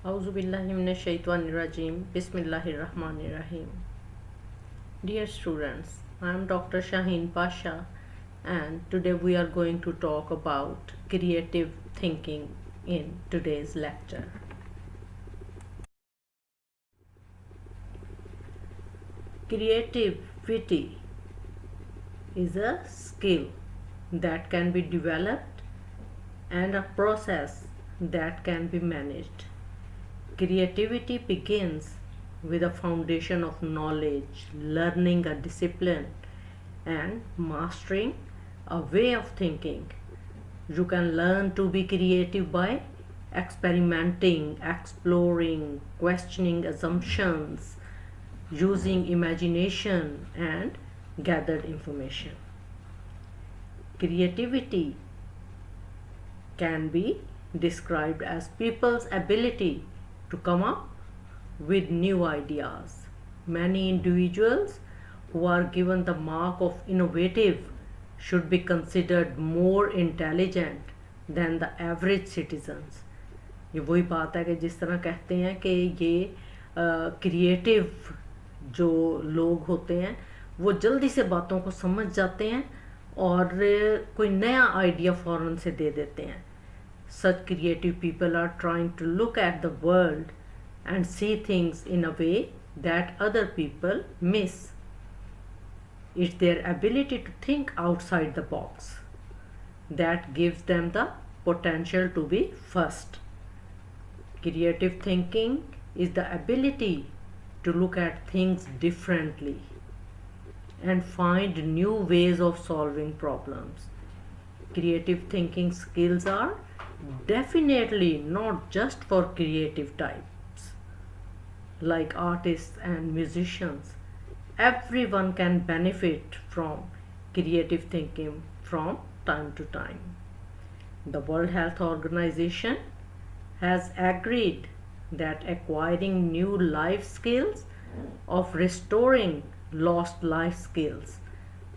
Auzubillahiminash-shaytanir-rajim. Bismillahir-rahmanir-rahim. Dear students, I am Dr. Shaheen Pasha, and today we are going to talk about creative thinking in today's lecture. Creativity is a skill that can be developed and a process that can be managed. Creativity begins with a foundation of knowledge, learning a discipline, and mastering a way of thinking. You can learn to be creative by experimenting, exploring, questioning assumptions, using imagination, and gathered information. Creativity can be described as people's ability to come up with new ideas. Many individuals who are given the mark of innovative should be considered more intelligent than the average citizens. ये वही बात है कि जिस तरह कहते हैं कि ये क्रिएटिव जो लोग होते हैं वो जल्दी से बातों को समझ जाते हैं और कोई नया आइडिया फ़ौरन से दे देते हैं. Such creative people are trying to look at the world and see things in a way that other people miss. It's their ability to think outside the box that gives them the potential to be first. Creative thinking is the ability to look at things differently and find new ways of solving problems. Creative thinking skills are definitely not just for creative types like artists and musicians. Everyone can benefit from creative thinking from time to time. The World Health Organization has agreed that acquiring new life skills of restoring lost life skills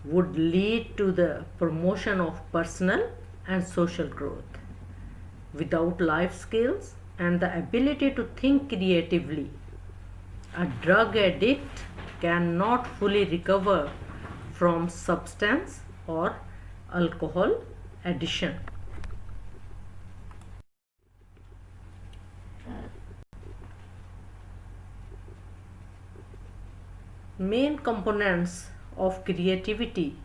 would lead to the promotion of personal and social growth. Without life skills and the ability to think creatively, a drug addict cannot fully recover from substance or alcohol addiction. Main components of creativity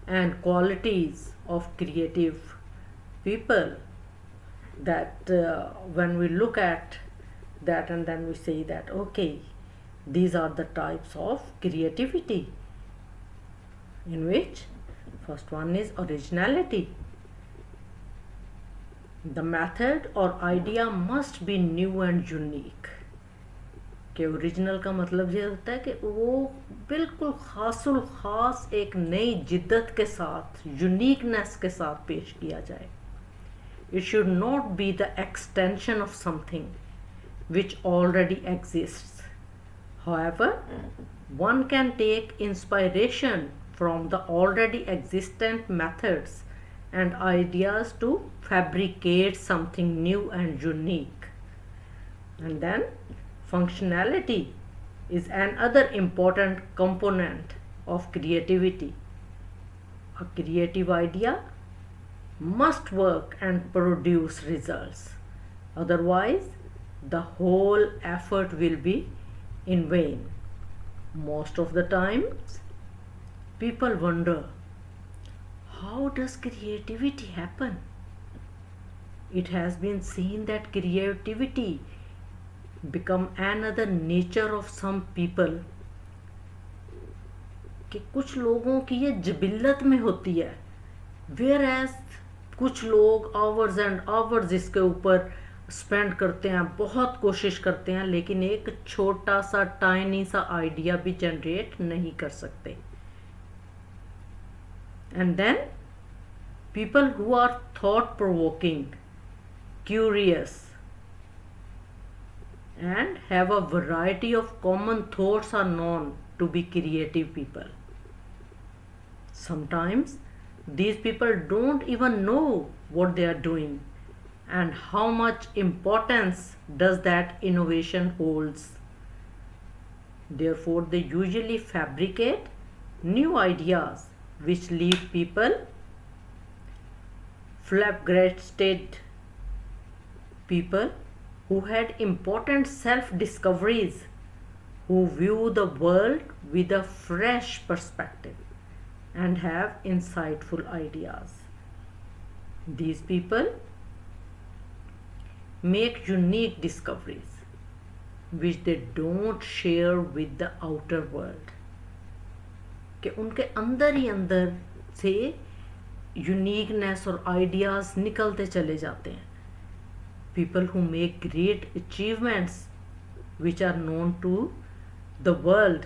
and qualities of creative people that when we look at that and then we say that okay, these are the types of creativity, in which first one is originality. The method or idea must be new and unique. कि original का मतलब ये होता है कि वो बिल्कुल खासुल खास एक नई जिद्दत के साथ, यूनिकनेस के साथ पेश किया जाए. It should not be the extension of something which already exists. However, one can take inspiration from the already existent methods and ideas to fabricate something new and unique. And then functionality is another important component of creativity. A creative idea must work and produce results. Otherwise, the whole effort will be in vain. Most of the times, people wonder, how does creativity happen? It has been seen that creativity become another nature of some people. कि कुछ लोगों की ये जिबिल्लत में होती है, whereas कुछ लोग आवर्स एंड आवर्स इसके ऊपर स्पेंड करते हैं, बहुत कोशिश करते हैं, लेकिन एक छोटा सा टाइनी सा आइडिया भी जनरेट नहीं कर सकते. And then people who are thought provoking, curious and have a variety of common thoughts are known to be creative people. Sometimes these people don't even know what they are doing and how much importance does that innovation holds. Therefore, they usually fabricate new ideas which leave people flabbergasted. People who had important self discoveries, who view the world with a fresh perspective and have insightful ideas. These people make unique discoveries which they don't share with the outer world. कि उनके अंदर ही अंदर से uniqueness और ideas निकलते चले जाते हैं. People who make great achievements which are known to the world,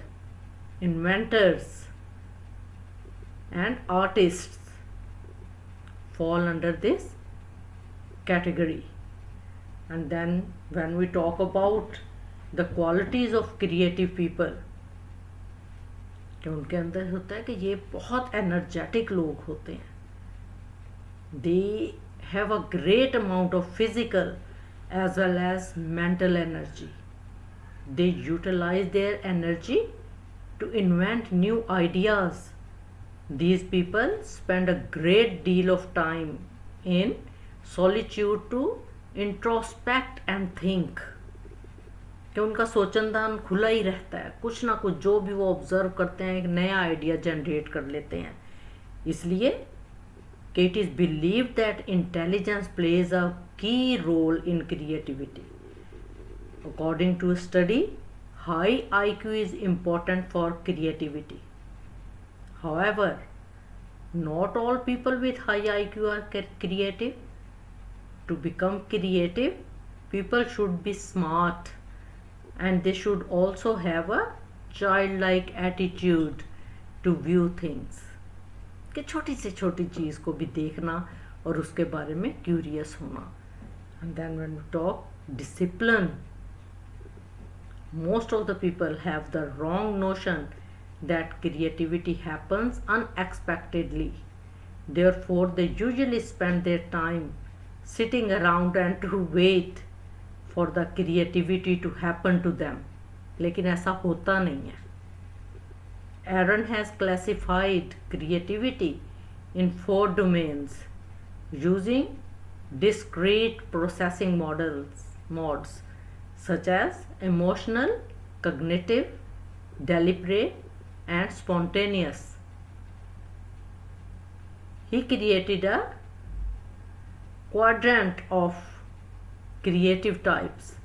inventors and artists, fall under this category. And then when we talk about the qualities of creative people, कि उनके अंदर होता है कि ये बहुत एनर्जेटिक लोग होते हैं. They have a great amount of physical as well as mental energy. They utilize their energy to invent new ideas. These people spend a great deal of time in solitude to introspect and think. कि उनका सोचनदान खुला ही रहता है, कुछ ना कुछ जो भी वो ऑब्जर्व करते हैं एक नया आइडिया जनरेट कर लेते हैं. इसलिए कि it is believed that intelligence plays a key role in creativity. According to a study, high IQ is important for creativity. However, not all people with high IQ are creative. To become creative, people should be smart and they should also have a childlike attitude to view things. कि छोटी से छोटी चीज़ को भी देखना और उसके बारे में क्यूरियस होना. And then when we talk discipline, most of the people have the wrong notion that creativity happens unexpectedly. Therefore, they usually spend their time sitting around and to wait for the creativity to happen to them. लेकिन ऐसा होता नहीं है. Aaron has classified creativity in 4 domains using discrete processing modes such as emotional, cognitive, deliberate and spontaneous. He created a quadrant of creative types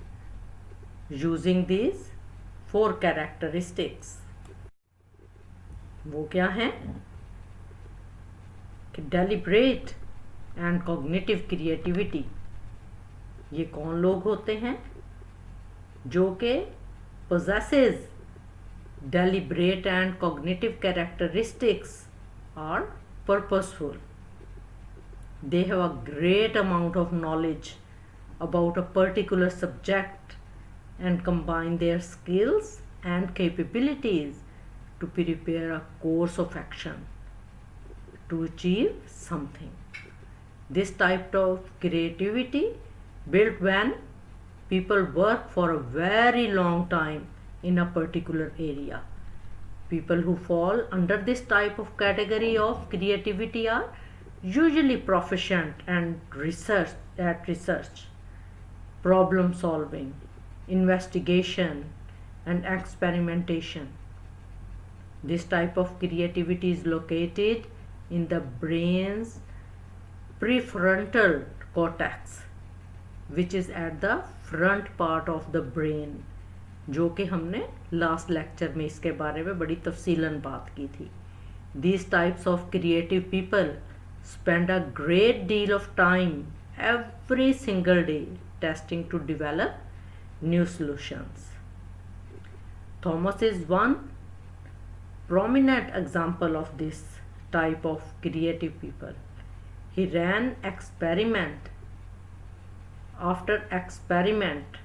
using these 4 characteristics. वो क्या हैं कि deliberate and cognitive creativity. ये कौन लोग होते हैं? जो कि possesses deliberate and cognitive characteristics are purposeful. They have a great amount of knowledge about a particular subject and combine their skills and capabilities to prepare a course of action to achieve something. This type of creativity built when people work for a very long time in a particular area. People who fall under this type of category of creativity are usually proficient and research, problem solving, investigation and experimentation. This type of creativity is located in the brain's prefrontal cortex, which is at the front part of the brain, जो कि हमने last lecture में इसके बारे में बड़ी तफसीलन बात की थी. These types of creative people spend a great deal of time every single day testing to develop new solutions. Thomas is one prominent example of this type of creative people. He ran experiment after experiment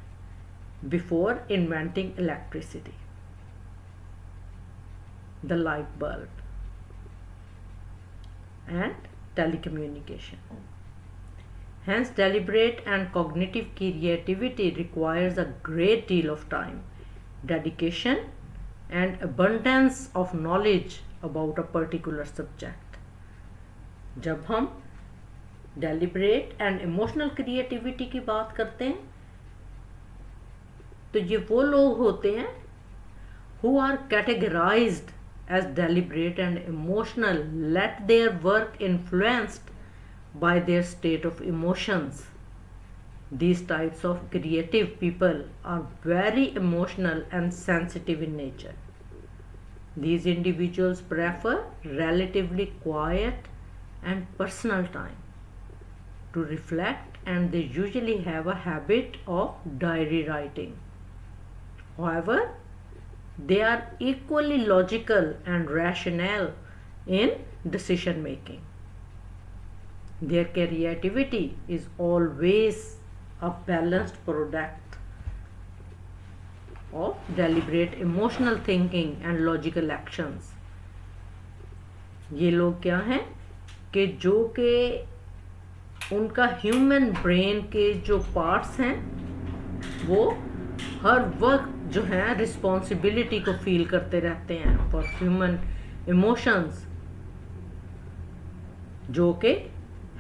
before inventing electricity, the light bulb and telecommunication. Hence, deliberate and cognitive creativity requires a great deal of time, dedication, and abundance of knowledge about a particular subject. जब हम deliberate and emotional creativity की बात करते हैं तो ये वो लोग होते हैं who are categorized as deliberate and emotional, let their work influenced by their state of emotions. These types of creative people are very emotional and sensitive in nature. These individuals prefer relatively quiet and personal time to reflect, and they usually have a habit of diary writing. However, they are equally logical and rational in decision making. Their creativity is always a balanced product of deliberate emotional thinking and logical actions. ये लोग क्या हैं कि जो कि उनका human brain के जो पार्ट्स हैं वो हर वक्त जो है रिस्पॉन्सिबिलिटी को फील करते रहते हैं फॉर ह्यूमन इमोशंस, जो कि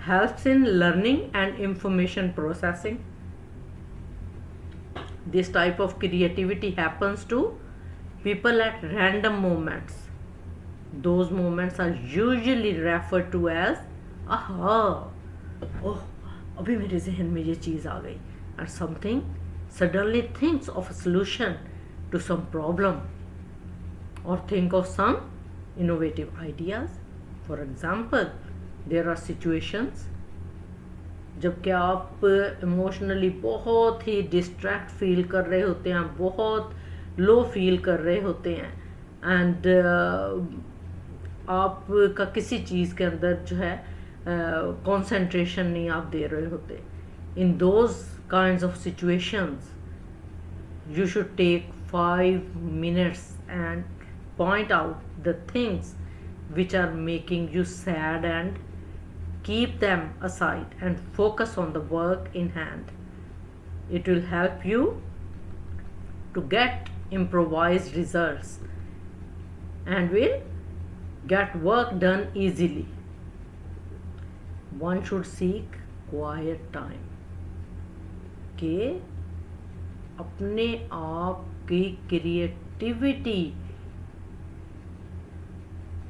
helps in learning and information processing. This type of creativity happens to people at random moments. Those moments are usually referred to as aha, oh अभी मेरे जहन में ये चीज़ आ गई, and something suddenly thinks of a solution to some problem or think of some innovative ideas. For example, there are situations जबकि आप emotionally बहुत ही distract feel कर रहे होते हैं, बहुत लो फील कर रहे होते हैं, एंड आपका किसी चीज़ के अंदर जो है कंसंट्रेशन नहीं आप दे रहे होते. In those kinds of situations you should take 5 minutes and point out the things which are making you sad and keep them aside and focus on the work in hand. It will help you to get improvised results and will get work done easily. One should seek quiet time. के अपने आप की creativity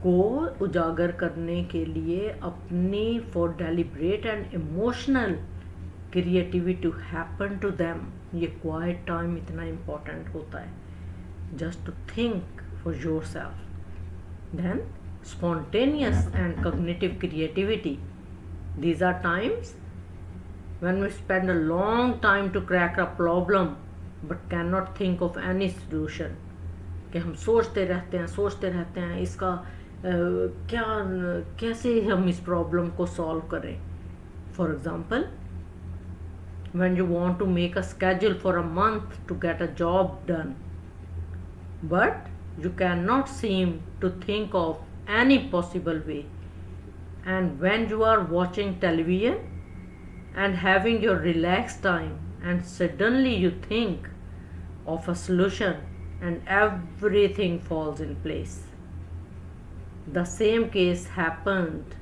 को उजागर करने के लिए अपनी for deliberate and emotional creativity to happen to them, ये क्वाइट टाइम इतना इम्पोर्टेंट होता है. Just to think for yourself. Then spontaneous and cognitive creativity, these are times when we spend a long time to crack a problem but cannot think of any solution. कि हम सोचते रहते हैं इसका कैसे हम इस प्रॉब्लम को सॉल्व करें. For example, when you want to make a schedule for a month to get a job done but you cannot seem to think of any possible way, and when you are watching television and having your relaxed time and suddenly you think of a solution and everything falls in place. The same case happened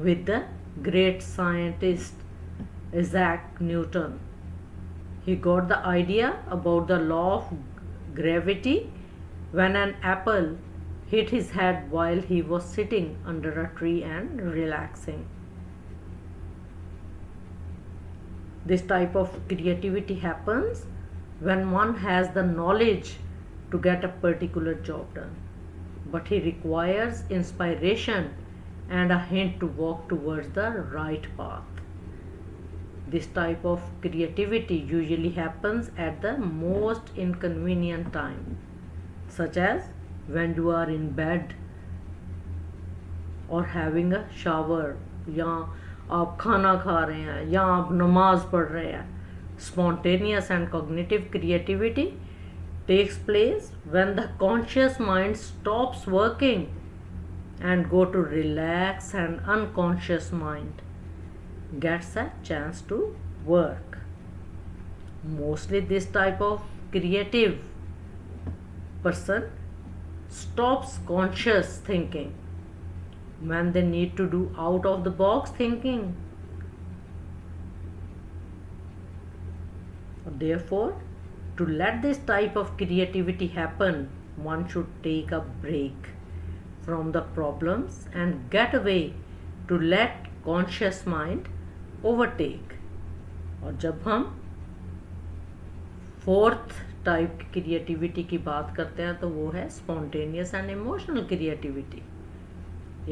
with the great scientist Isaac Newton. He got the idea about the law of gravity when an apple hit his head while he was sitting under a tree and relaxing. This type of creativity happens when one has the knowledge to get a particular job done, but he requires inspiration and a hint to walk towards the right path. This type of creativity usually happens at the most inconvenient time, such as when you are in bed or having a shower, या आप खाना खा रहे हैं या आप नमाज पढ़ रहे हैं. Spontaneous and cognitive creativity takes place when the conscious mind stops working and go to relax and unconscious mind. gets a chance to work. Mostly this type of creative person stops conscious thinking when they need to do out of the box thinking. Therefore, to let this type of creativity happen, one should take a break from the problems and get away to let conscious mind overtake. और जब हम fourth type की creativity की बात करते हैं तो वो है spontaneous and emotional creativity.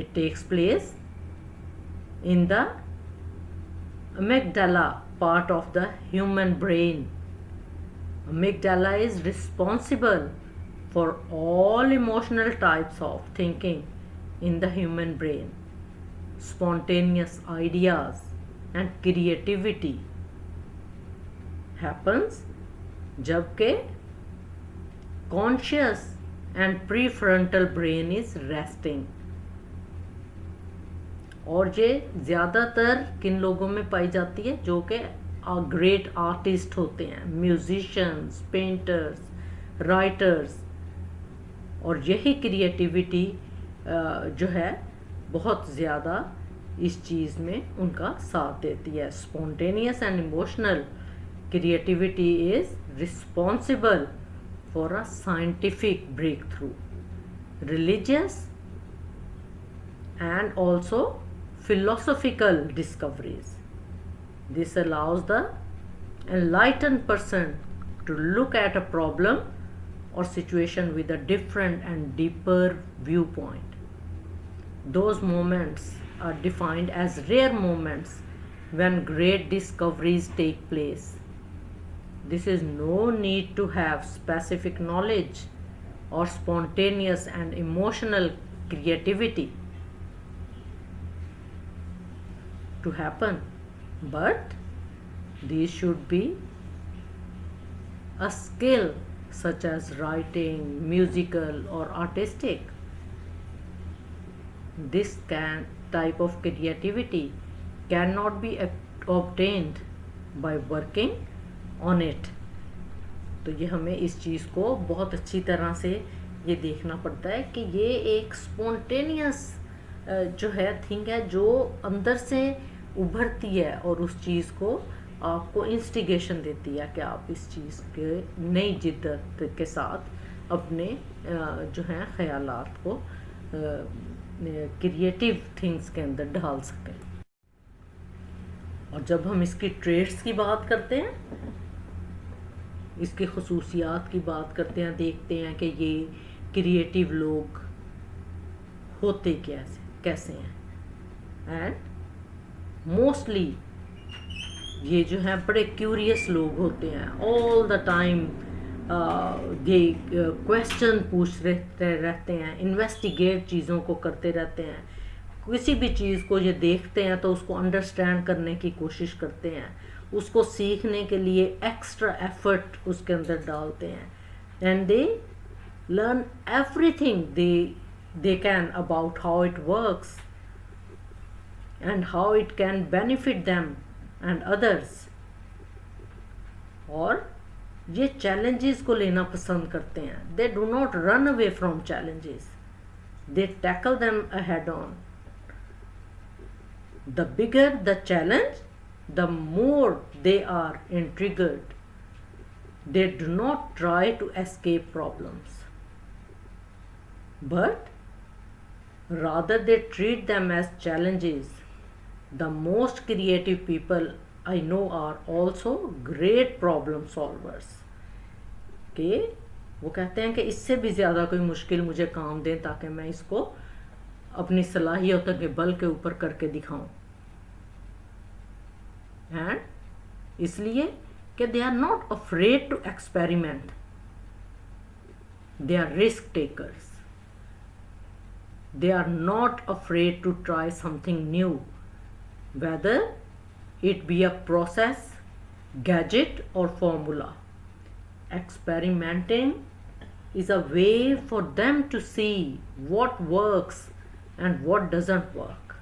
It takes place in the amygdala part of the human brain. Amygdala is responsible for all emotional types of thinking in the human brain. Spontaneous ideas and creativity happens जबकि conscious and prefrontal brain is resting. और ये ज़्यादातर किन लोगों में पाई जाती है जो कि ग्रेट आर्टिस्ट होते हैं, म्यूजिशियंस, पेंटर्स, राइटर्स. और यही क्रिएटिविटी जो है बहुत ज़्यादा इस चीज़ में उनका साथ देती है. Spontaneous and emotional creativity is responsible for a scientific breakthrough, religious and also philosophical discoveries. This allows the enlightened person to look at a problem or situation with a different and deeper viewpoint. Those moments are defined as rare moments when great discoveries take place. This is no need to have specific knowledge or spontaneous and emotional creativity to happen, but these should be a skill such as writing, musical or artistic. This type of creativity cannot be obtained by working on it. तो ये हमें इस चीज़ को बहुत अच्छी तरह से ये देखना पड़ता है कि ये एक स्पॉन्टेनियस जो है थिंग है जो अंदर से उभरती है और उस चीज़ को आपको इंस्टिगेशन देती है कि आप इस चीज़ के नई जिद्दत के साथ अपने जो हैं ख़यालात को क्रिएटिव थिंग्स के अंदर ढाल सकें. और जब हम इसकी ट्रेड्स की बात करते हैं, इसके खसूसियात की बात करते हैं, देखते हैं कि ये क्रिएटिव लोग होते कैसे हैं. एंड मोस्टली ये जो हैं बड़े क्यूरियस लोग होते हैं. ऑल द टाइम ये क्वेश्चन पूछते रहते हैं, इन्वेस्टिगेट चीज़ों को करते रहते हैं. किसी भी चीज़ को ये देखते हैं तो उसको अंडरस्टैंड करने की कोशिश करते हैं, उसको सीखने के लिए एक्स्ट्रा एफर्ट उसके अंदर डालते हैं. And they learn everything they can about how it works and how it can benefit them and others. और ये challenges को लेना पसंद करते हैं. They do not run away from challenges, they tackle them head on. The bigger the challenge, the more they are intrigued. They do not try to escape problems, but rather they treat them as challenges. The most creative people I know are also great problem solvers. कि वो कहते हैं कि इससे भी ज़्यादा कोई मुश्किल मुझे काम दें ताकि मैं इसको अपनी सलाहियतों के बल के ऊपर करके दिखाऊं. एंड इसलिए कि they are not afraid to experiment. They are risk takers. They are not afraid to try something new, whether it be a process, gadget or formula. Experimenting is a way for them to see what works and what doesn't work.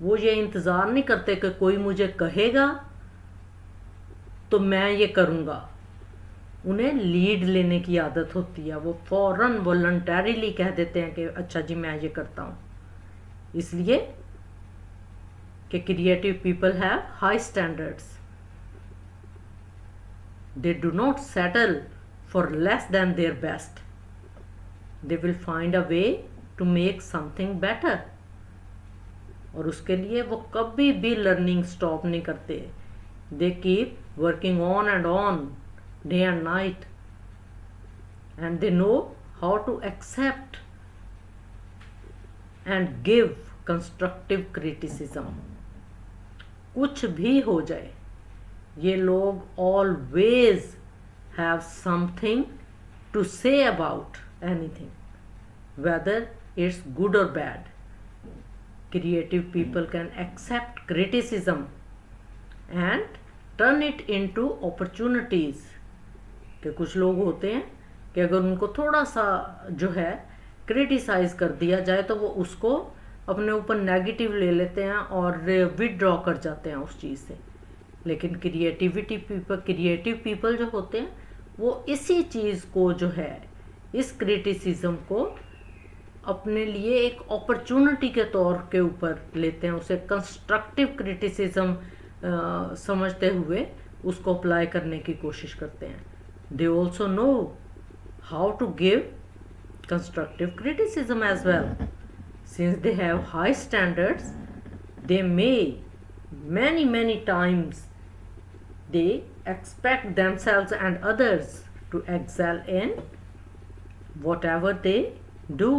वो ये इंतज़ार नहीं करते कि कोई मुझे कहेगा तो मैं ये करूँगा। उन्हें लीड लेने की आदत होती है, वो फौरन वॉलंटरीली कह देते हैं कि अच्छा जी मैं ये करता हूँ। इसलिए कि creative people have high standards, they do not settle for less than their best, they will find a way to make something better. और उसके लिए वो कभी भी लर्निंग स्टॉप नहीं करते, they keep working on and on day and night, and they know how to accept and give constructive criticism। कुछ भी हो जाए, ये लोग always have something to say about anything, whether it's good or bad। Creative people can accept criticism and turn it into opportunities। कि कुछ लोग होते हैं कि अगर उनको थोड़ा सा जो है क्रिटिसाइज कर दिया जाए तो वो उसको अपने ऊपर नेगेटिव ले लेते हैं और विदड्रॉ कर जाते हैं उस चीज़ से। लेकिन क्रिएटिव पीपल जो होते हैं वो इसी चीज़ को जो है, इस क्रिटिसिज्म को अपने लिए एक अपॉर्चुनिटी के तौर के ऊपर लेते हैं, उसे कंस्ट्रक्टिव क्रिटिसिज्म समझते हुए उसको अप्लाई करने की कोशिश करते हैं। They also know how to give constructive criticism as well. Since they have high standards, they may many times they expect themselves and others to excel in whatever they do।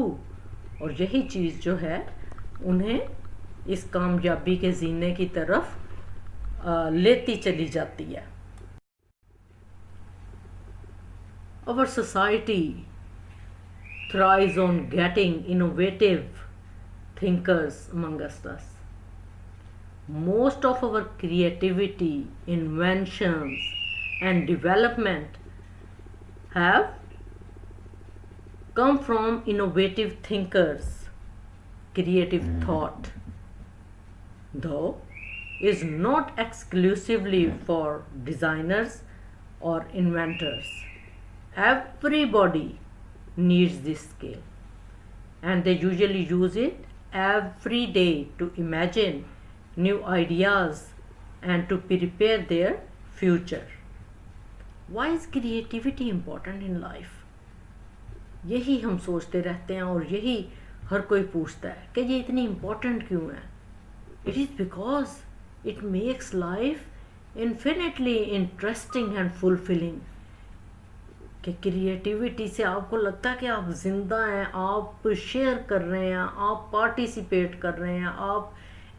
और यही चीज़ जो है उन्हें इस कामयाबी के जीने की तरफ लेती चली जाती है। Our society thrives on getting innovative thinkers among us। Most of our creativity, inventions, and development have come from innovative thinkers। Creative thought, though, is not exclusively for designers or inventors। Everybody needs this skill, and they usually use it every day to imagine new ideas and to prepare their future। Why is creativity important in life? यही हम सोचते रहते हैं और यही हर कोई पूछता है कि ये इतनी इम्पोर्टेंट क्यों है। It is because it makes life infinitely interesting and fulfilling। कि क्रिएटिविटी से आपको लगता है कि आप जिंदा हैं, आप शेयर कर रहे हैं, आप पार्टिसिपेट कर रहे हैं, आप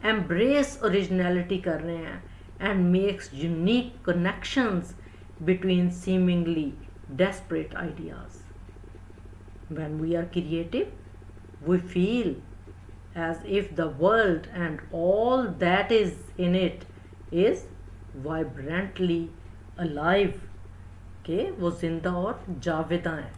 एम्ब्रेस ओरिजिनलिटी कर रहे हैं, and makes unique connections between seemingly desperate ideas। When we are creative, we feel as if the world and all that is in it is vibrantly alive, कि वो जिंदा और जाविदा हैं।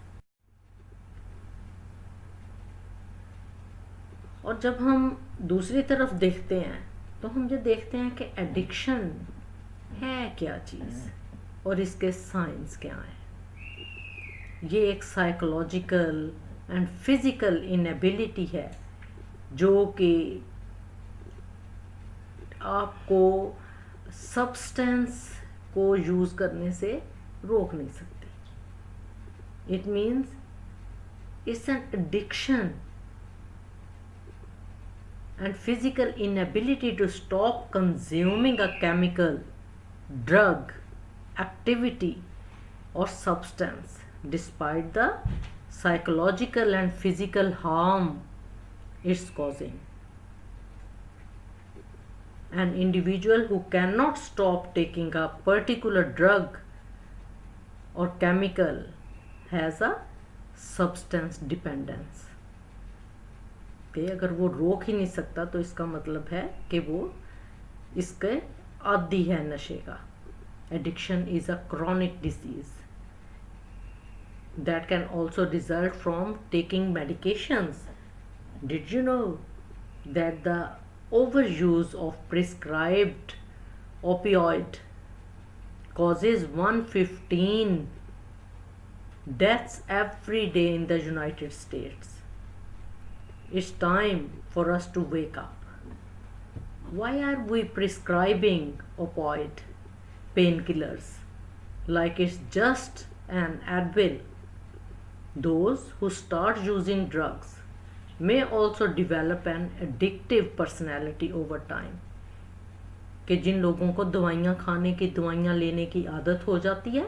और जब हम दूसरी तरफ देखते हैं तो हम ये देखते हैं कि एडिक्शन है क्या चीज़ और इसके साइंस क्या हैं। ये एक साइकोलॉजिकल एंड फिजिकल इनएबिलिटी है जो कि आपको सब्सटेंस को यूज़ करने से रोक नहीं सकती। It means it's an addiction and physical inability to stop consuming a chemical, drug, activity or substance despite the psychological and physical harm it's causing। An individual who cannot stop taking a particular drug or chemical has a substance dependence। अगर वो रोक ही नहीं सकता तो इसका मतलब है कि वो इसके आदी है नशे का। Addiction is a chronic disease that can also result from taking medications. Did you know that the overuse of prescribed opioid causes 115 deaths every day in the United States. It's time for us to wake up. Why are we prescribing opioid painkillers like it's just an Advil? Those who start using drugs may also develop an addictive personality over time. कि जिन लोगों को दवाइयाँ खाने की, दवाइयाँ लेने की आदत हो जाती है,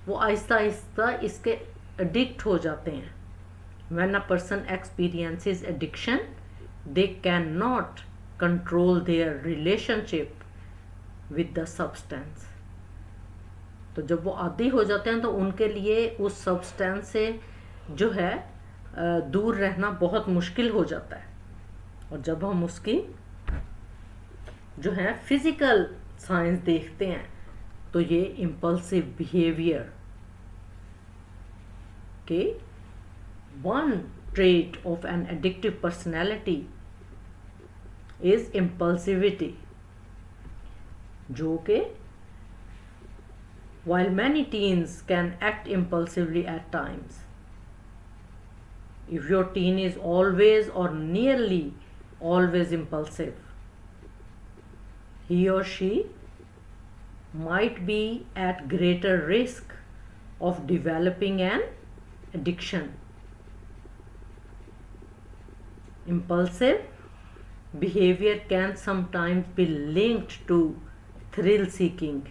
वो आहिस्ता आहिस्ता इसके एडिक्ट हो जाते हैं. When a person experiences addiction, they cannot control their relationship with the substance. तो जब वो आदी हो जाते हैं तो उनके लिए उस सब्सटेंस से जो है दूर रहना बहुत मुश्किल हो जाता है. और जब हम उसकी जो है फिजिकल साइंस देखते हैं तो ये इम्पल्सिव बिहेवियर के one trait of an addictive personality is impulsivity, जो कि while many teens can act impulsively at times, if your teen is always or nearly always impulsive, he or she might be at greater risk of developing an addiction. Impulsive behavior can sometimes be linked to thrill seeking.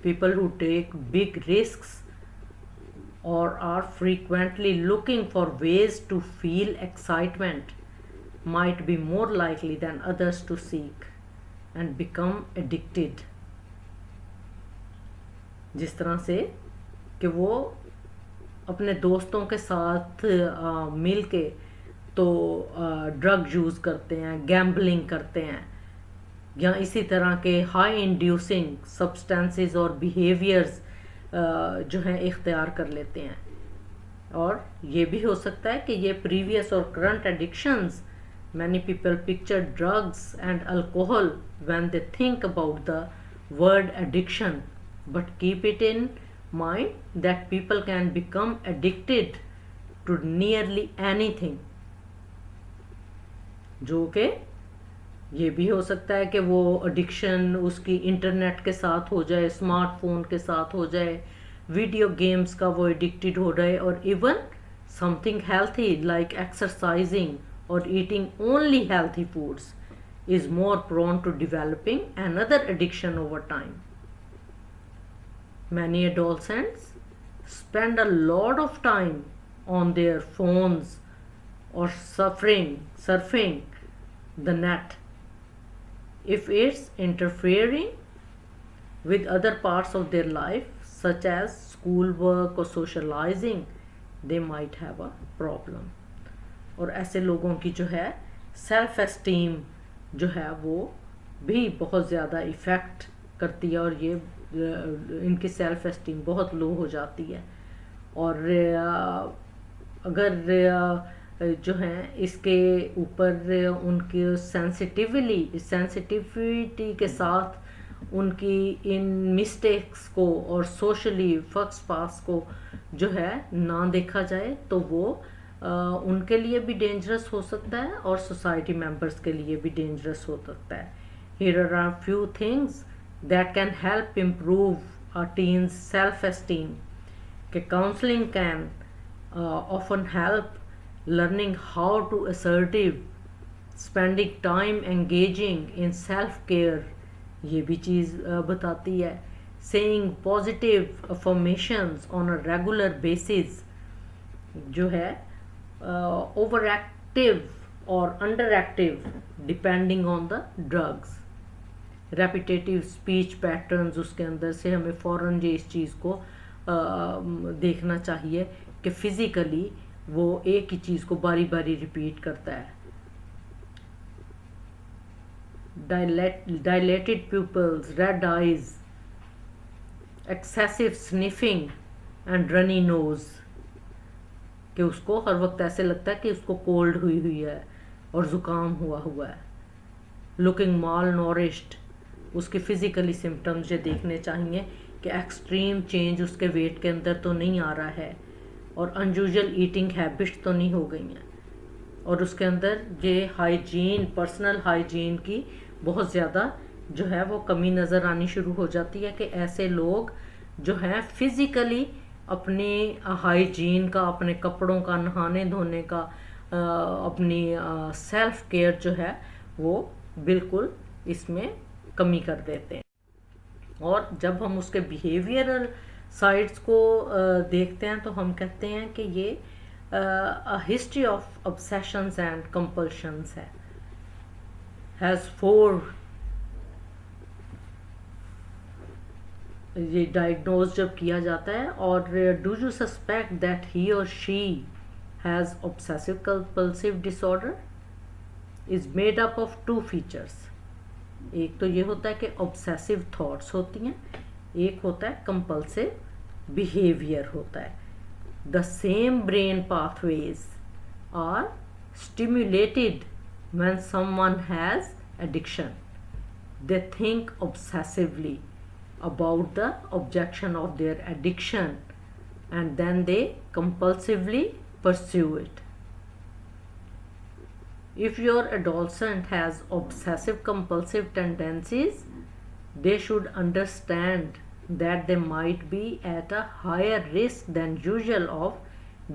People who take big risks or are frequently looking for ways to feel excitement might be more likely than others to seek and become addicted. जिस तरह से कि वो अपने दोस्तों के साथ मिल के तो ड्रग यूज़ करते हैं, गैम्बलिंग करते हैं, या इसी तरह के हाई इंड्यूसिंग सब्सटेंसेस और बिहेवियर्स जो हैं इख्तियार कर लेते हैं. और ये भी हो सकता है कि ये प्रीवियस और current addictions. Many people picture drugs and alcohol when they think about the word addiction, but keep it in mind that people can become addicted to nearly anything. जो कि ये भी हो सकता है कि वो एडिक्शन उसकी इंटरनेट के साथ हो जाए, स्मार्टफोन के साथ हो जाए, वीडियो गेम्स का वो एडिक्टेड हो जाए, और even something healthy like exercising और eating only healthy foods is more prone to developing another addiction over time. Many adolescents spend a lot of time on their phones or surfing the net. If it's interfering with other parts of their life, such as schoolwork or socializing, they might have a problem. और ऐसे लोगों की जो है self esteem जो है वो भी बहुत ज़्यादा इफ़ेक्ट करती है, और ये इनकी सेल्फ एस्टीम बहुत लो हो जाती है. और अगर जो है इसके ऊपर उनकी सेंसिटिविटी के साथ उनकी इन मिस्टेक्स को और सोशली फर्स्ट पास को जो है ना देखा जाए तो वो उनके लिए भी डेंजरस हो सकता है और सोसाइटी मेंबर्स के लिए भी डेंजरस हो सकता है. Here are few things that can help improve a teen's self-esteem. Counseling can often help learning how to assertive, spending time engaging in self-care, ये भी चीज़ बताती है. Saying positive affirmations on a regular basis जो है overactive or underactive depending on the drugs. Repetitive speech patterns उसके अंदर से हमें फ़ौरन जो इस चीज़ को देखना चाहिए कि फ़िज़िकली वो एक ही चीज़ को बारी बारी रिपीट करता है. dilated pupils, red eyes, excessive sniffing and runny nose, कि उसको हर वक्त ऐसे लगता है कि उसको कोल्ड हुई है और ज़ुकाम हुआ है. लुकिंग माल नॉरिश्ड, उसके फिज़िकली सिम्टम्स ये देखने चाहिए कि एक्सट्रीम चेंज उसके वेट के अंदर तो नहीं आ रहा है, और अनयूजुअल ईटिंग हैबिट्स तो नहीं हो गई हैं, और उसके अंदर ये हाइजीन, पर्सनल हाइजीन की बहुत ज़्यादा जो है वो कमी नज़र आनी शुरू हो जाती है, कि ऐसे लोग जो हैं फिज़िकली अपनी हाइजीन का, अपने कपड़ों का, नहाने धोने का, अपनी सेल्फ केयर जो है वो बिल्कुल इसमें कमी कर देते हैं। और जब हम उसके बिहेवियरल साइड्स को देखते हैं तो हम कहते हैं कि ये history of obsessions and compulsions है, हैज़ 4, ये डायग्नोज जब किया जाता है। और do you suspect that he or she has obsessive compulsive disorder is made up of 2 features. एक तो ये होता है कि ऑब्सेसिव थॉट्स होती हैं, एक होता है कंपल्सिव बिहेवियर होता है। The same brain pathways are stimulated when someone has addiction. They think obsessively about the objection of their addiction and then they compulsively pursue it. If your adolescent has obsessive compulsive tendencies, they should understand that they might be at a higher risk than usual of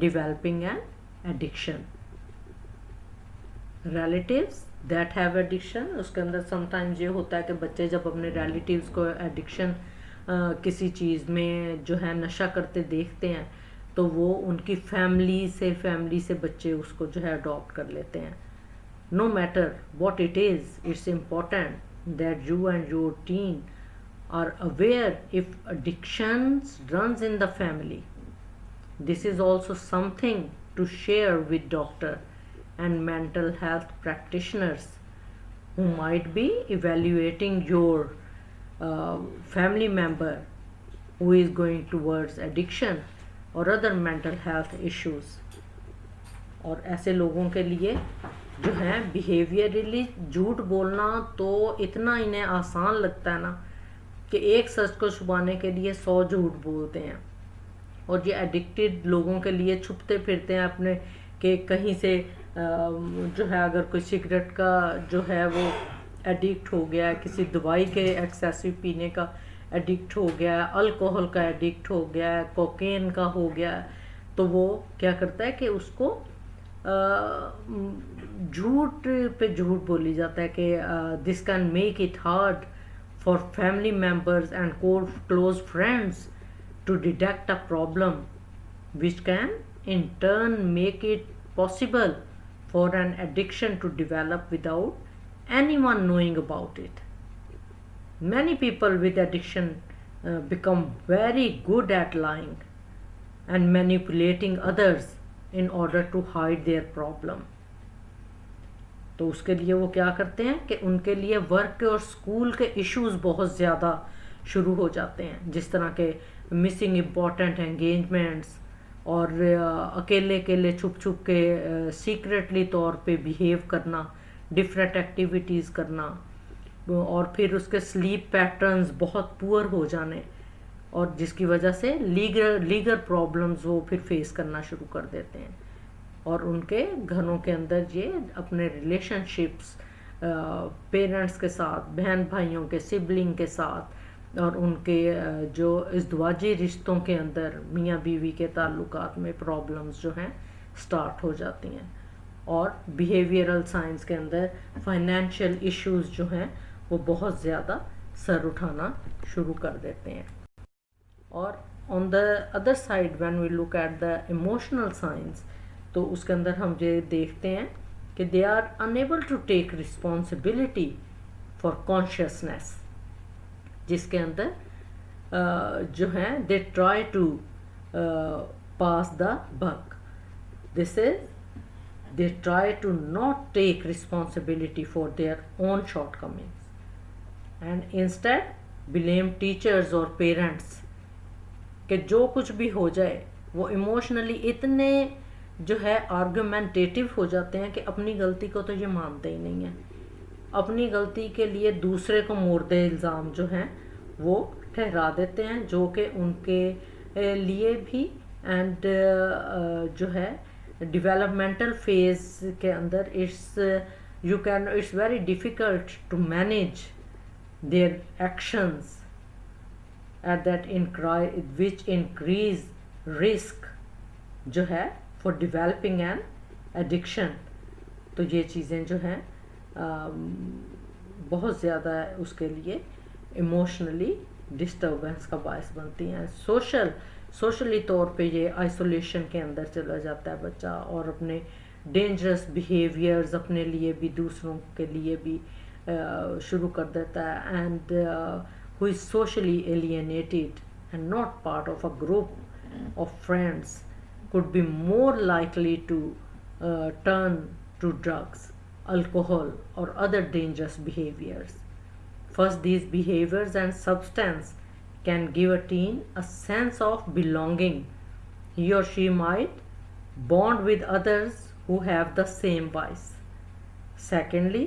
developing an addiction. Relatives that have addiction, उसके अंदर sometimes ये होता है कि बच्चे जब अपने relatives को एडिक्शन किसी चीज़ में जो है नशा करते देखते हैं तो वो उनकी फैमिली से बच्चे उसको जो है अडॉप्ट कर लेते हैं। No matter what it is, it's important that you and your teen are aware if addictions runs in the family. This is also something to share with doctor and mental health practitioners who might be evaluating your family member who is going towards addiction or other mental health issues। और ऐसे लोगों के लिए जो है behaviourally झूठ बोलना तो इतना इन्हें आसान लगता है ना कि एक सच को छुपाने के लिए 100 झूठ बोलते हैं। और ये एडिक्टेड लोगों के लिए छुपते फिरते हैं अपने कि कहीं से जो है अगर कोई सिगरेट का जो है वो एडिक्ट हो गया है, किसी दवाई के एक्सेसिव पीने का एडिक्ट हो गया है, अल्कोहल का एडिक्ट हो गया है, कोकेन का हो गया है, तो वो क्या करता है कि उसको झूठ पे झूठ बोली जाता है कि this can make it hard for family members and close friends to detect a problem which can in turn make it possible for an addiction to develop without anyone knowing about it. Many people with addiction become very good at lying and manipulating others in order to hide their problem. तो उसके लिए वो क्या करते हैं कि उनके लिए वर्क और स्कूल के इश्यूज बहुत ज़्यादा शुरू हो जाते हैं, जिस तरह के मिसिंग इम्पॉर्टेंट एंगेजमेंट्स और अकेले अकेले छुप छुप के सीक्रेटली तौर पे बिहेव करना, डिफरेंट एक्टिविटीज़ करना, और फिर उसके स्लीप पैटर्न्स बहुत पुअर हो जाने, और जिसकी वजह से लीगल प्रॉब्लम्स वो फिर फेस करना शुरू कर देते हैं। और उनके घरों के अंदर ये अपने रिलेशनशिप्स पेरेंट्स के साथ, बहन भाइयों के, सिबलिंग के साथ, और उनके जो इज़्दवाजी रिश्तों के अंदर मियाँ बीवी के ताल्लुकात में प्रॉब्लम्स जो हैं स्टार्ट हो जाती हैं। और बिहेवियरल साइंस के अंदर फाइनेंशियल इश्यूज जो हैं वो बहुत ज़्यादा सर उठाना शुरू कर देते हैं। और on the other side when we look at the emotional science, तो उसके अंदर हम ये देखते हैं कि they are unable to take responsibility for consciousness, जिसके अंदर जो है they try to pass the buck. This is they try to not take responsibility for their own shortcomings and instead blame teachers और पेरेंट्स, कि जो कुछ भी हो जाए वो इमोशनली इतने जो है आर्गुमेंटेटिव हो जाते हैं कि अपनी गलती को तो ये मानते ही नहीं है। अपनी गलती के लिए दूसरे को मुर्दे इल्ज़ाम जो हैं वो ठहरा देते हैं, जो कि उनके लिए भी एंड जो है डेवलपमेंटल फेज के अंदर it's very difficult to manage their actions at that which increase risk जो है फॉर डेवलपिंग एन एडिक्शन। तो ये चीज़ें जो हैं बहुत ज़्यादा उसके लिए इमोशनली डिस्टर्बेंस का बायस बनती हैं। सोशली तौर पे ये आइसोलेशन के अंदर चला जाता है बच्चा, और अपने डेंजरस बिहेवियर्स अपने लिए भी दूसरों के लिए भी शुरू कर देता है। And who is socially alienated and not part of a group of friends could be more likely to turn to drugs, alcohol, or other dangerous behaviors. First, these behaviors and substance can give a teen a sense of belonging. He or she might bond with others who have the same vice. Secondly,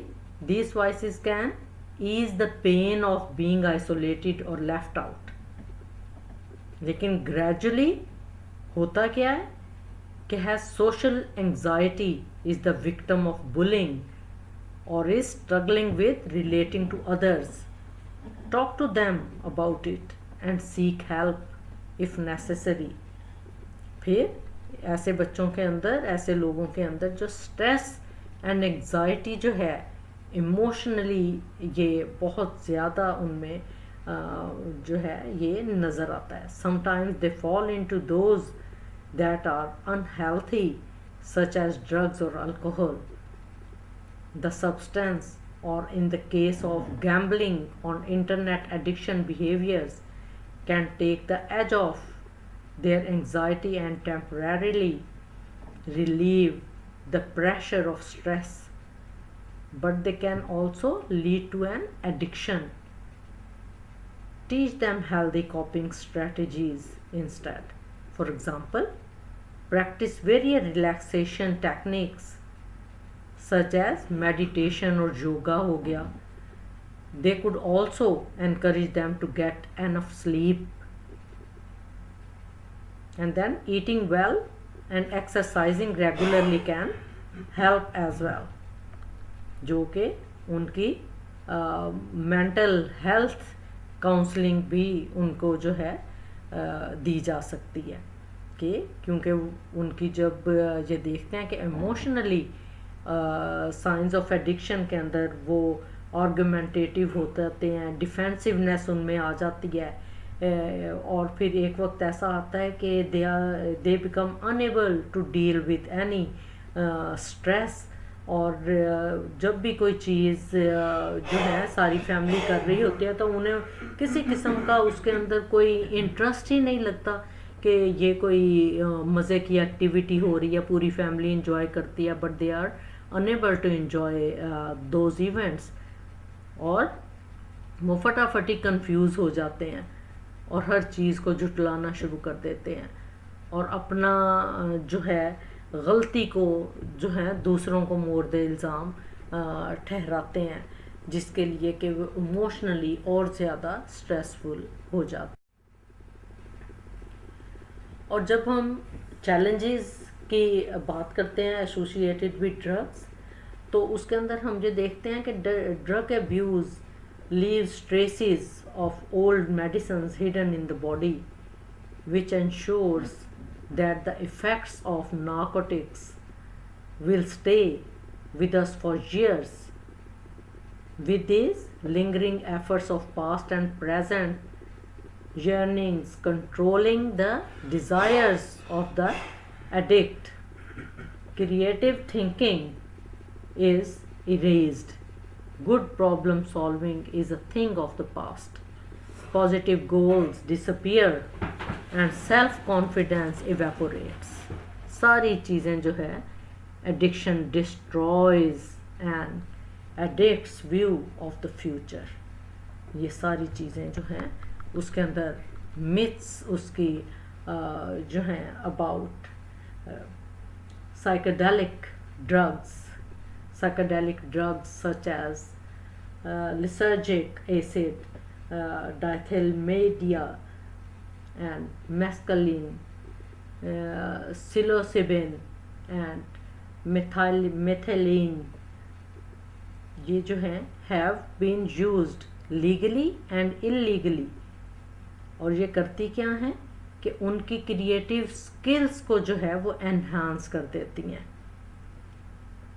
these vices can ease the pain of being isolated or left out. लेकिन gradually होता क्या है कि has social anxiety, is the victim of bullying, or is struggling with relating to others. Talk to them about it and seek help if necessary. फिर ऐसे बच्चों के अंदर, ऐसे लोगों के अंदर जो स्ट्रेस एंड एंग्जाइटी जो है इमोशनली ये बहुत ज़्यादा उनमें जो है ये नज़र आता है. Sometimes they fall into those that are unhealthy, such as drugs or alcohol. The substance, or in the case of gambling on internet addiction behaviors, can take the edge off their anxiety and temporarily relieve the pressure of stress, but they can also lead to an addiction. Teach them healthy coping strategies instead. For example, practice various relaxation techniques such as meditation or yoga हो गया. They could also encourage them to get enough sleep, and then eating well and exercising regularly can help as well, जो कि उनकी mental health counselling भी उनको जो है दी जा सकती है. कि क्योंकि उनकी जब ये देखते हैं कि इमोशनली साइंस ऑफ एडिक्शन के अंदर वो आर्गुमेंटेटिव होते हैं, डिफेंसिवनेस उनमें आ जाती है, और फिर एक वक्त ऐसा आता है कि they become unable to deal with any stress. और जब भी कोई चीज़ जो है सारी फैमिली कर रही होती है तो उन्हें किसी किस्म का उसके अंदर कोई इंटरेस्ट ही नहीं लगता कि ये कोई मज़े की एक्टिविटी हो रही है, पूरी फैमिली इंजॉय करती है, but they are unable to enjoy those events. और वो फटाफटी कंफ्यूज हो जाते हैं और हर चीज़ को जुटलाना शुरू कर देते हैं और अपना जो है गलती को जो है दूसरों को मोर्दे इल्ज़ाम ठहराते हैं, जिसके लिए कि वो इमोशनली और ज़्यादा स्ट्रेसफुल हो जाते. और जब हम चैलेंजेस की बात करते हैं एसोसिएटेड विद ड्रग्स, तो उसके अंदर हम ये देखते हैं कि drug abuse leaves traces of old medicines hidden in the body, which ensures that the effects of narcotics will stay with us for years. With these lingering efforts of past and present yearnings controlling the desires of the addict, creative thinking is erased. Good problem solving is a thing of the past. Positive goals disappear and self confidence evaporates. सारी चीज़ें जो है addiction destroys and addict's view of the future. ये सारी चीज़ें जो हैं उसके अंदर myths उसकी जो हैं about psychedelic drugs such as lysergic acid, diethylmedia, and mescaline, psilocybin, and methylene, ये जो हैं have been used legally and illegally. और ये करती क्या हैं कि उनकी क्रिएटिव स्किल्स को जो है वो एनहांस कर देती हैं.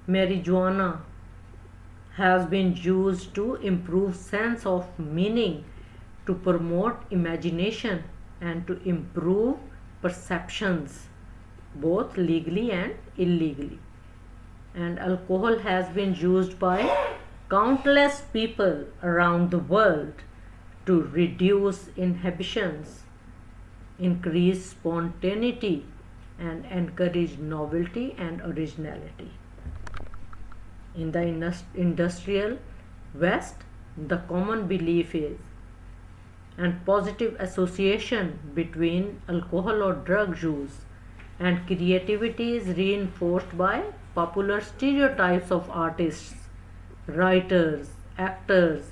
marijuana has been used to improve sense of meaning, to promote imagination, and to improve perceptions, both legally and illegally. And alcohol has been used by countless people around the world to reduce inhibitions, increase spontaneity, and encourage novelty and originality. In the industrial West, the common belief is and positive association between alcohol or drug use and creativity is reinforced by popular stereotypes of artists, writers, actors,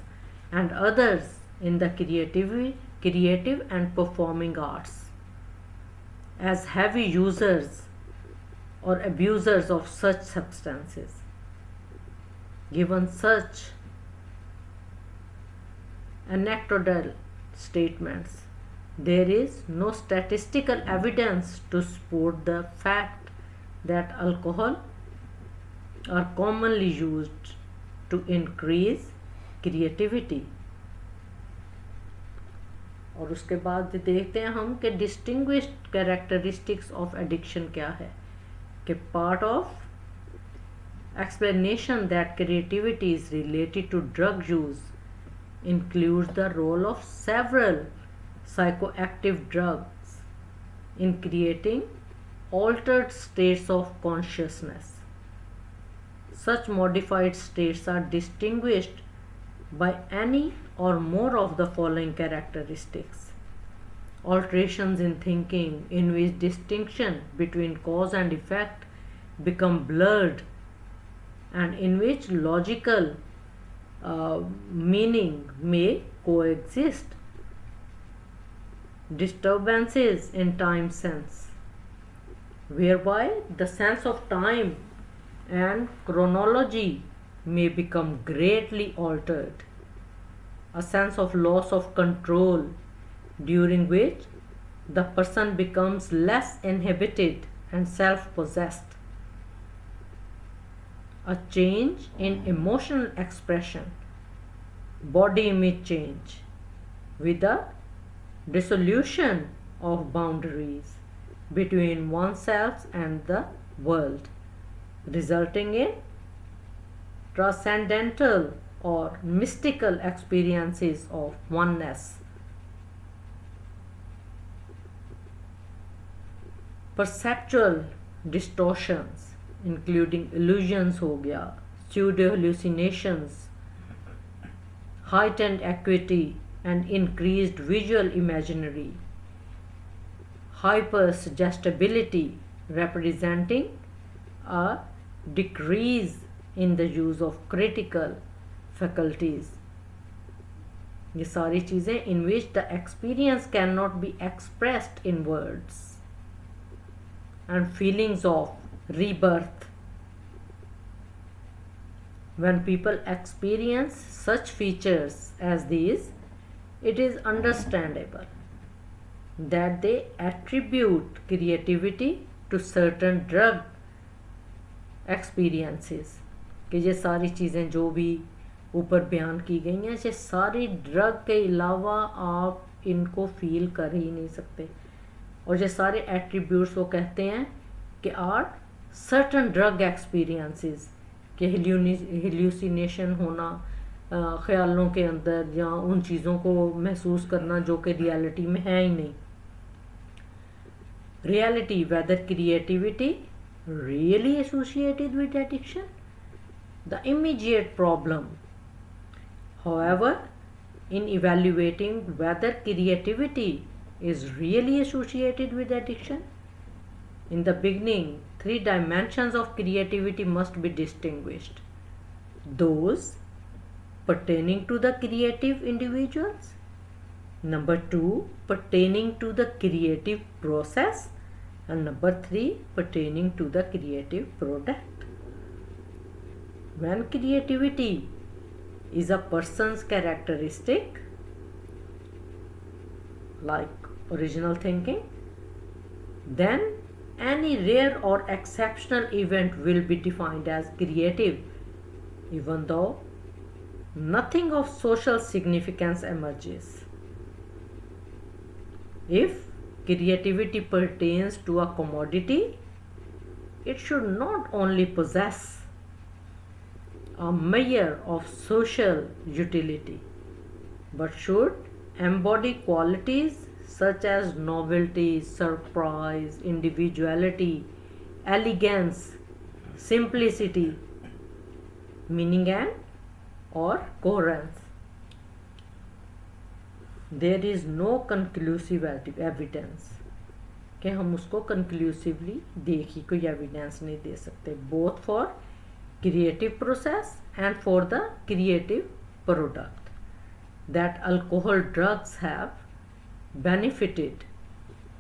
and others in the creative and performing arts as heavy users or abusers of such substances. Given such anecdotal statements, there is no statistical evidence to support the fact that alcohol are commonly used to increase creativity. और उसके बाद देखते हैं हम कि distinguished characteristics of addiction क्या है. कि part of explanation that creativity is related to drug use includes the role of several psychoactive drugs in creating altered states of consciousness. Such modified states are distinguished by any or more of the following characteristics: alterations in thinking in which distinction between cause and effect become blurred and in which logical meaning may coexist; disturbances in time sense, whereby the sense of time and chronology may become greatly altered; a sense of loss of control during which the person becomes less inhibited and self-possessed; a change in emotional expression, body image change, with a dissolution of boundaries between oneself and the world, resulting in transcendental or mystical experiences of oneness. Perceptual distortions including illusions हो गया, pseudo hallucinations, heightened acuity and increased visual imaginary, hypersuggestibility representing a decrease in the use of critical faculties. ये सारी चीज़ें in which the experience cannot be expressed in words, and feelings of rebirth. When people experience such features as these, it is understandable that they attribute creativity to certain drug experiences. कि ये सारी चीज़ें जो भी ऊपर बयान की गई हैं, ये सारी ड्रग के अलावा आप इनको फील कर ही नहीं सकते. और ये सारे एट्रीब्यूट्स वो कहते हैं कि आर सर्टन ड्रग एक्सपीरियंसेस, कि हेल्यूसिनेशन होना, ख्यालों के अंदर या उन चीज़ों को महसूस करना जो कि रियलिटी में है ही नहीं. Reality whether creativity really associated with addiction? The immediate problem, however, in evaluating whether creativity is really associated with addiction, in the beginning, 3 dimensions of creativity must be distinguished: those pertaining to the creative individuals. Number 2, pertaining to the creative process. And number 3, pertaining to the creative product. When creativity is a person's characteristic, like original thinking, then any rare or exceptional event will be defined as creative, even though nothing of social significance emerges. If creativity pertains to a commodity, it should not only possess a measure of social utility, but should embody qualities such as novelty, surprise, individuality, elegance, simplicity, meaning and or coherence. There is no conclusive evidence कि हम उसको conclusively देख ही कोई evidence नहीं दे सकते, both for creative process and for the creative product, that alcohol drugs have benefited,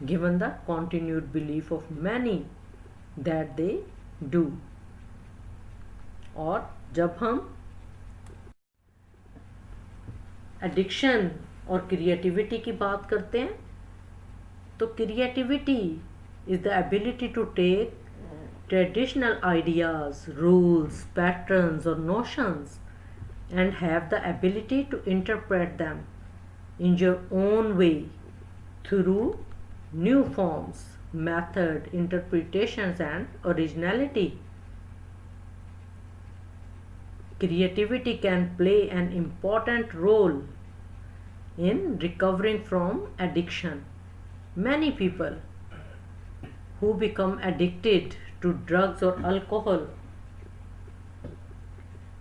given the continued belief of many that they do. और जब हम एडिक्शन और क्रिएटिविटी की बात करते हैं, तो creativity is the ability to take traditional ideas, rules, patterns or notions and have the ability to interpret them in your own way through new forms, method, interpretations and originality. Creativity can play an important role in recovering from addiction. Many people who become addicted to drugs or alcohol,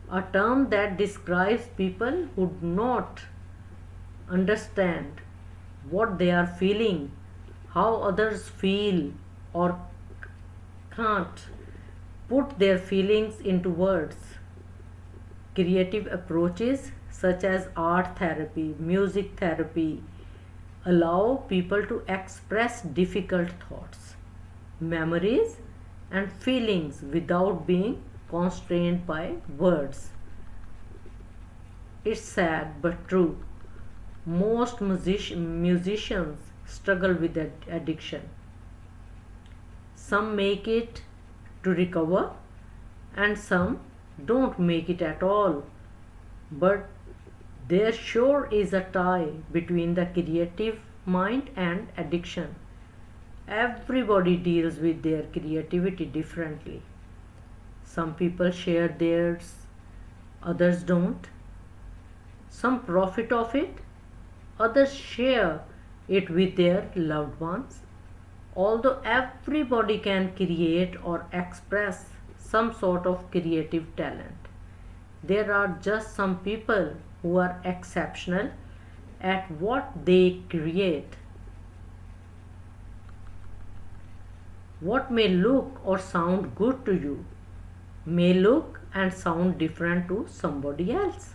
a term that describes people who do not understand what they are feeling, how others feel, or can't put their feelings into words. Creative approaches such as art therapy, music therapy allow people to express difficult thoughts, memories, and feelings without being constrained by words. It's sad but true. Most musicians struggle with addiction. Some make it to recover and some don't make it at all. But there sure is a tie between the creative mind and addiction. Everybody deals with their creativity differently. Some people share theirs, others don't. Some profit of it, others share it with their loved ones. Although everybody can create or express some sort of creative talent, there are just some people who are exceptional at what they create. What may look or sound good to you may look and sound different to somebody else.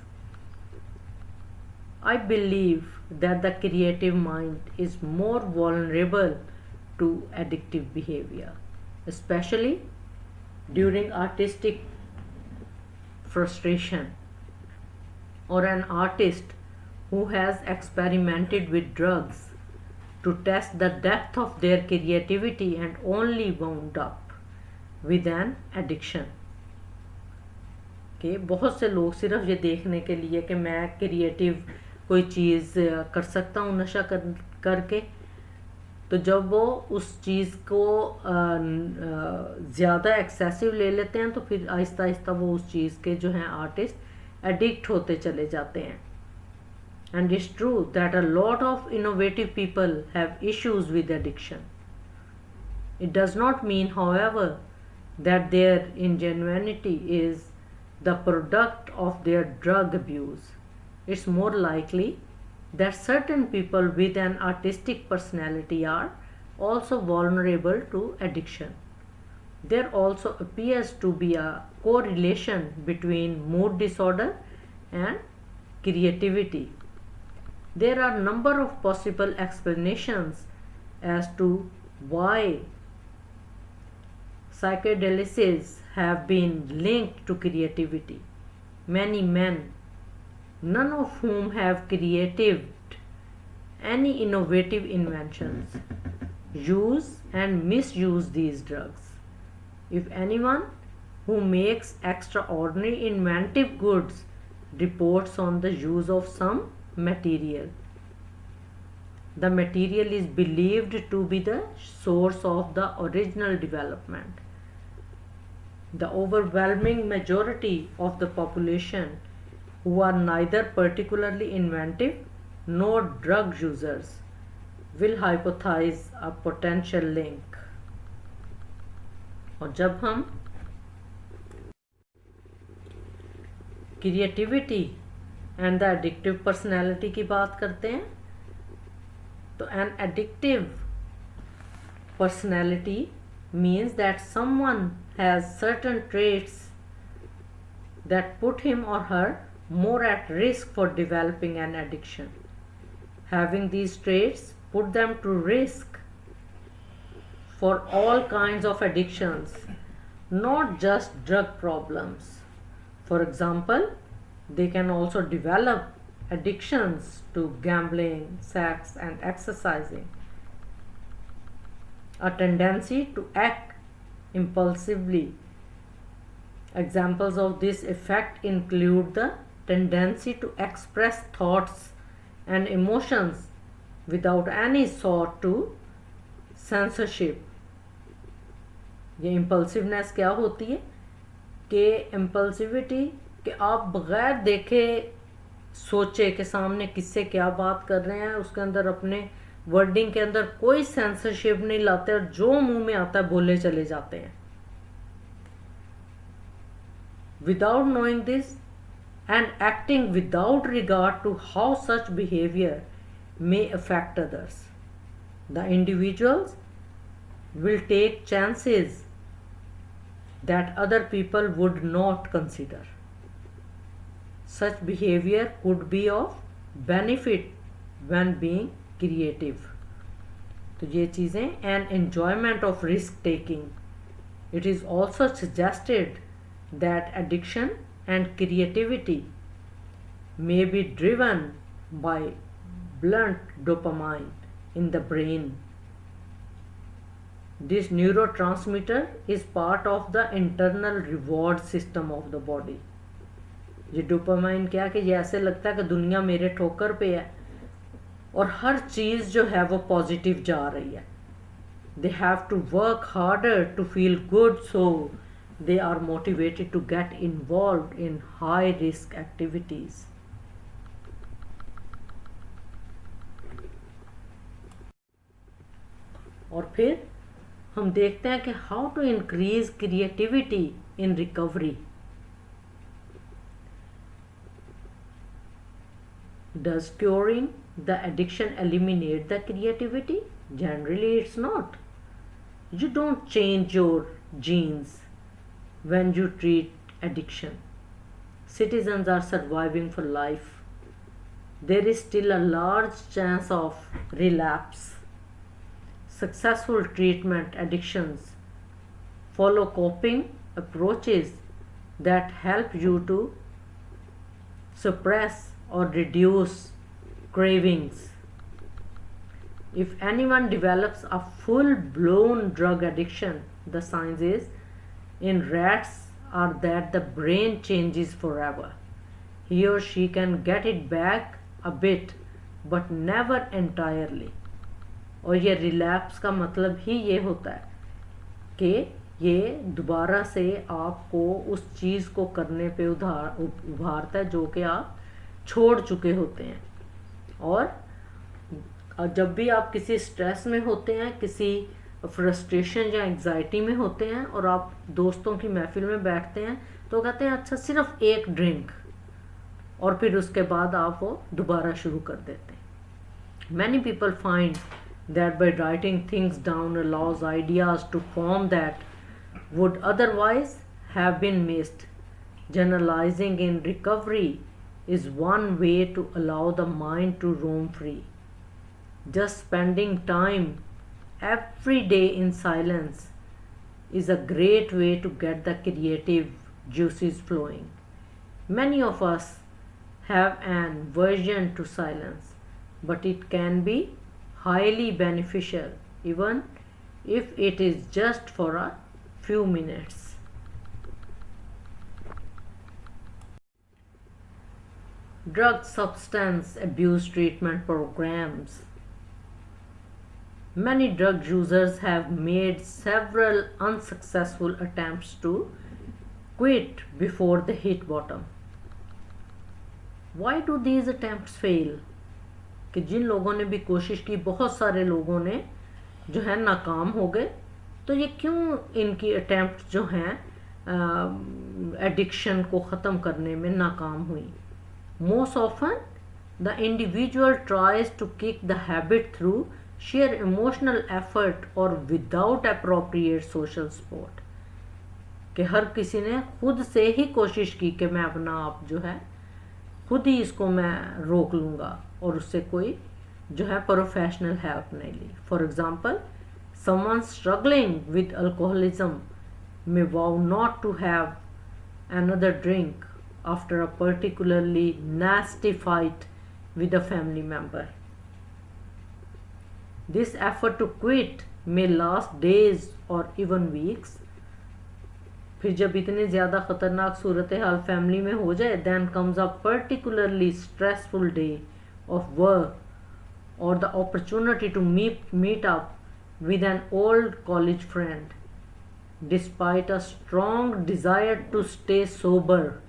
I believe that the creative mind is more vulnerable to addictive behavior, especially during artistic frustration, or an artist who has experimented with drugs to test the depth of their creativity and only wound up with an addiction. कि बहुत से लोग सिर्फ ये देखने के लिए कि मैं क्रिएटिव कोई चीज़ कर सकता हूँ नशा करके, तो जब वो उस चीज़ को ज़्यादा एक्सेसिव ले लेते हैं तो फिर आहिस्ता आहिस्ता वो उस चीज़ के जो हैं आर्टिस्ट एडिक्ट होते चले जाते हैं. And it's true that a lot of innovative people have issues with addiction. It does not mean, however, that their ingenuity is the product of their drug abuse. It's more likely that certain people with an artistic personality are also vulnerable to addiction. There also appears to be a correlation between mood disorder and creativity. There are a number of possible explanations as to why psychedelics have been linked to creativity. Many men, none of whom have created any innovative inventions, use and misuse these drugs. If anyone who makes extraordinary inventive goods reports on the use of some material, the material is believed to be the source of the original development. The overwhelming majority of the population, who are neither particularly inventive nor drug users, will hypothesize a potential link. और जब हम creativity and the addictive personality की बात करते हैं, तो an addictive personality means that someone has certain traits that put him or her more at risk for developing an addiction. Having these traits put them to risk for all kinds of addictions, not just drug problems. For example, they can also develop addictions to gambling, sex, and exercising. A tendency to act impulsively. Examples of this effect include the tendency to express thoughts and emotions without any sort to censorship. ये impulsiveness क्या होती है कि impulsivity कि आप बगैर देखे सोचे कि सामने किससे क्या बात कर रहे हैं, उसके अंदर अपने वर्डिंग के अंदर कोई सेंसरशिप नहीं लाते और जो मुंह में आता है बोले चले जाते हैं. Without knowing this and acting without regard to how such behavior may affect others, the individuals will take chances that other people would not consider. Such behavior could be of benefit when being creative. तो ये चीज़ें and enjoyment of risk taking. It is also suggested that addiction and creativity may be driven by blunt dopamine in the brain. This neurotransmitter is part of the internal reward system of the body. ये dopamine क्या कि ये ऐसे लगता है कि दुनिया मेरे ठोकर पे है और हर चीज़ जो है वो पॉजिटिव जा रही है. They have to work harder to feel good, so they are motivated to get involved in high risk activities. और फिर हम देखते हैं कि how to increase creativity in recovery. Does curing the addiction eliminate the creativity? Generally it's not. You don't change your genes when you treat addiction. Citizens are surviving for life. There is still a large chance of relapse. Successful treatment addictions follow coping approaches that help you to suppress or reduce cravings. If anyone develops a full-blown drug addiction, the signs is in rats are that the brain changes forever. He or she can get it back a bit but never entirely. और ये relapse का मतलब ही ये होता है कि ये दोबारा से आपको उस चीज़ को करने पे उभारता है जो कि आप छोड़ चुके होते हैं. और जब भी आप किसी स्ट्रेस में होते हैं, किसी फ्रस्ट्रेशन या एंग्जाइटी में होते हैं और आप दोस्तों की महफिल में बैठते हैं तो कहते हैं अच्छा सिर्फ एक ड्रिंक, और फिर उसके बाद आप वो दोबारा शुरू कर देते हैं. Many people find that by writing things down allows ideas to form that would otherwise have been missed. Generalizing in recovery is one way to allow the mind to roam free. Just spending time every day in silence is a great way to get the creative juices flowing. Many of us have an aversion to silence, but it can be highly beneficial even if it is just for a few minutes. Drug substance abuse treatment programs. Many drug users have made several unsuccessful attempts to quit before they hit bottom. Why do these attempts fail? कि जिन लोगों ने भी कोशिश की, बहुत सारे लोगों ने जो है नाकाम हो गए, तो ये क्यों इनकी अटेम्प्ट जो हैं एडिक्शन को ख़त्म करने में नाकाम हुई? Most often the individual tries to kick the habit through sheer emotional effort or without appropriate social support. कि हर किसी ने खुद से ही कोशिश की कि मैं अपना आप जो है खुद ही इसको मैं रोक लूँगा, और उससे कोई जो है प्रोफेशनल हेल्प नहीं ली. For example, someone struggling with alcoholism may vow not to have another drink after a particularly nasty fight with a family member. This effort to quit may last days or even weeks. फिर जब इतनी ज़्यादा ख़तरनाक सूरत हाल family में हो जाए, then comes a particularly stressful day of work or the opportunity to meet up with an old college friend. Despite a strong desire to stay sober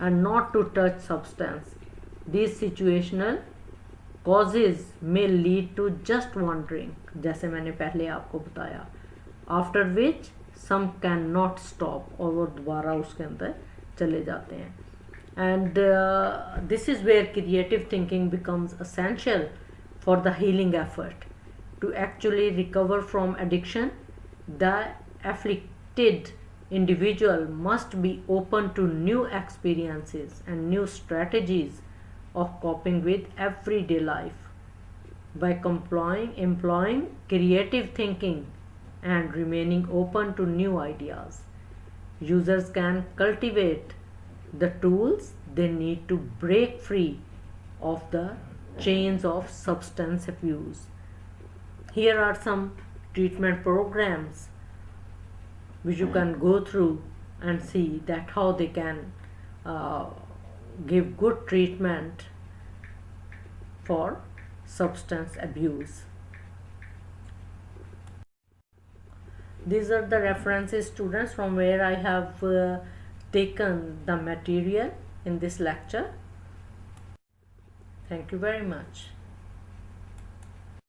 and not to touch substance, these situational causes may lead to just one drink, जैसे मैंने पहले आपको बताया, after which some cannot stop, और वो दोबारा उसके अंदर चले जाते हैं. And this is where creative thinking becomes essential for the healing effort. To actually recover from addiction, the afflicted individual must be open to new experiences and new strategies of coping with everyday life. By employing creative thinking and remaining open to new ideas, users can cultivate the tools they need to break free of the chains of substance abuse. Here are some treatment programs which you can go through and see that how they can give good treatment for substance abuse. These are the references, students, from where I have taken the material in this lecture. Thank you very much.